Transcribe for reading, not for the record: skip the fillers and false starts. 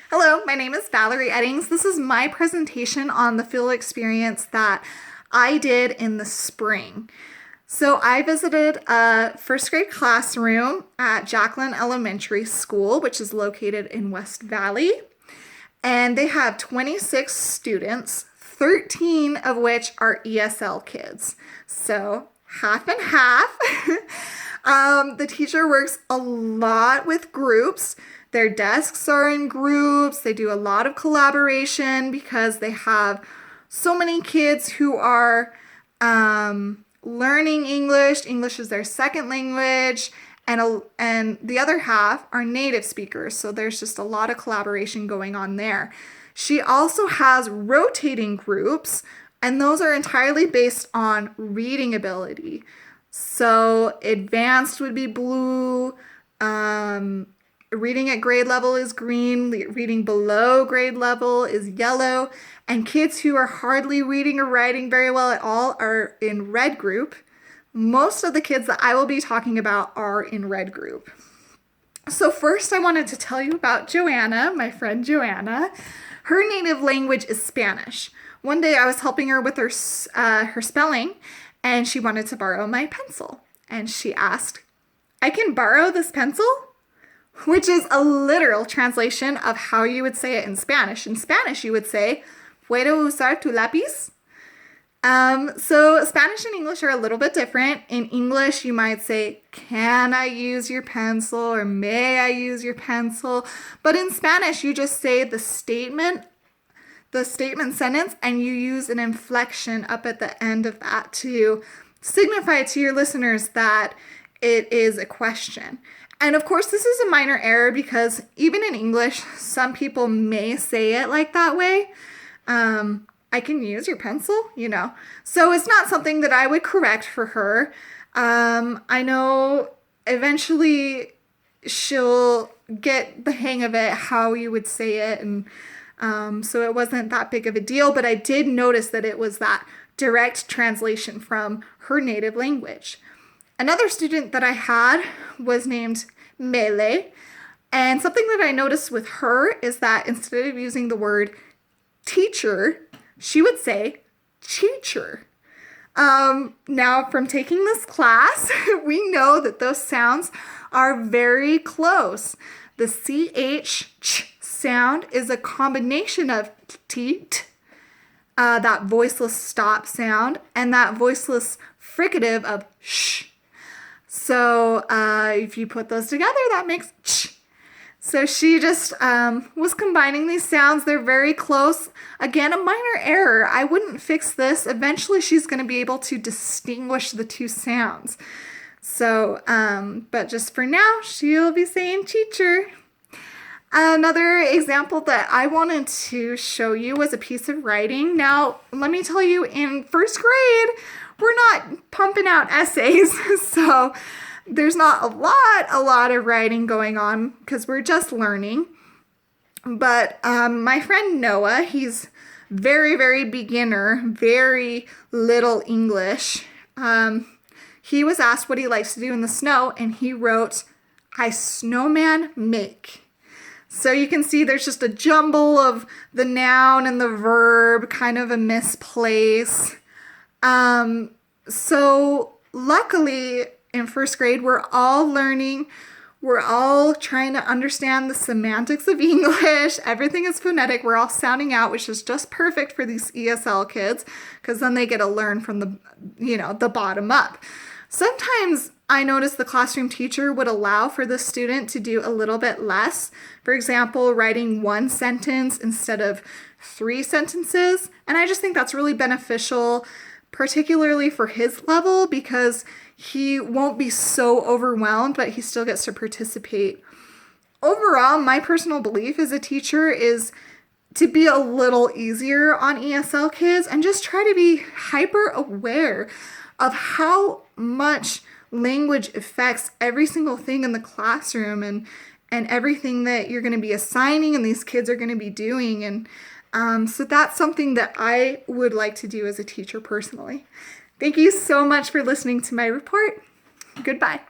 Hello, my name is Valerie Eddings. This is my presentation on the field experience that I did in the spring. So I visited a first grade classroom at Jacqueline Elementary School, which is located in West Valley. And they have 26 students, 13 of which are ESL kids. So half and half. The teacher works a lot with groups. Their desks are in groups. They do a lot of collaboration because they have so many kids who are learning English. English is their second language, and the other half are native speakers. So there's just a lot of collaboration going on there. She also has rotating groups, and those are entirely based on reading ability. So advanced would be blue, reading at grade level is green, reading below grade level is yellow, and kids who are hardly reading or writing very well at all are in red group. Most of the kids that I will be talking about are in red group. So first I wanted to tell you about Joanna, my friend Joanna. Her native language is Spanish. One day I was helping her with her spelling, and she wanted to borrow my pencil. And she asked, "I can borrow this pencil?" Which is a literal translation of how you would say it in Spanish. In Spanish, you would say, "Puedo usar tu lápiz?" So Spanish and English are a little bit different. In English, you might say, "Can I use your pencil?" or "May I use your pencil?" But in Spanish, you just say the statement sentence, and you use an inflection up at the end of that to signify to your listeners that it is a question. And of course, this is a minor error because even in English, some people may say it like that way. "I can use your pencil," So it's not something that I would correct for her. I know eventually she'll get the hang of it, how you would say it, and so it wasn't that big of a deal, but I did notice that it was that direct translation from her native language. Another student that I had was named Mele, and something that I noticed with her is that instead of using the word teacher, she would say teacher. Now, from taking this class, we know that those sounds are very close. The CH sound is a combination of teet, that voiceless stop sound, and that voiceless fricative of sh. So if you put those together, that makes ch. So she just was combining these sounds. They're very close. Again, a minor error. I wouldn't fix this. Eventually, she's going to be able to distinguish the two sounds. So, but just for now, she'll be saying teacher. Another example that I wanted to show you was a piece of writing. Now, let me tell you, in first grade, we're not pumping out essays, so there's not a lot of writing going on because we're just learning. But my friend Noah, he's very beginner, very little English. He was asked what he likes to do in the snow, and he wrote, "I snowman make." So you can see there's just a jumble of the noun and the verb, kind of a misplace. So luckily in first grade, we're all learning. We're all trying to understand the semantics of English. Everything is phonetic. We're all sounding out, which is just perfect for these ESL kids because then they get to learn from the bottom up. Sometimes I noticed the classroom teacher would allow for the student to do a little bit less. For example, writing one sentence instead of 3 sentences. And I just think that's really beneficial, particularly for his level, because he won't be so overwhelmed, but he still gets to participate. Overall, my personal belief as a teacher is to be a little easier on ESL kids and just try to be hyper aware of how much language affects every single thing in the classroom and everything that you're going to be assigning and these kids are going to be doing. And so that's something that I would like to do as a teacher personally. Thank you so much for listening to my report. Goodbye.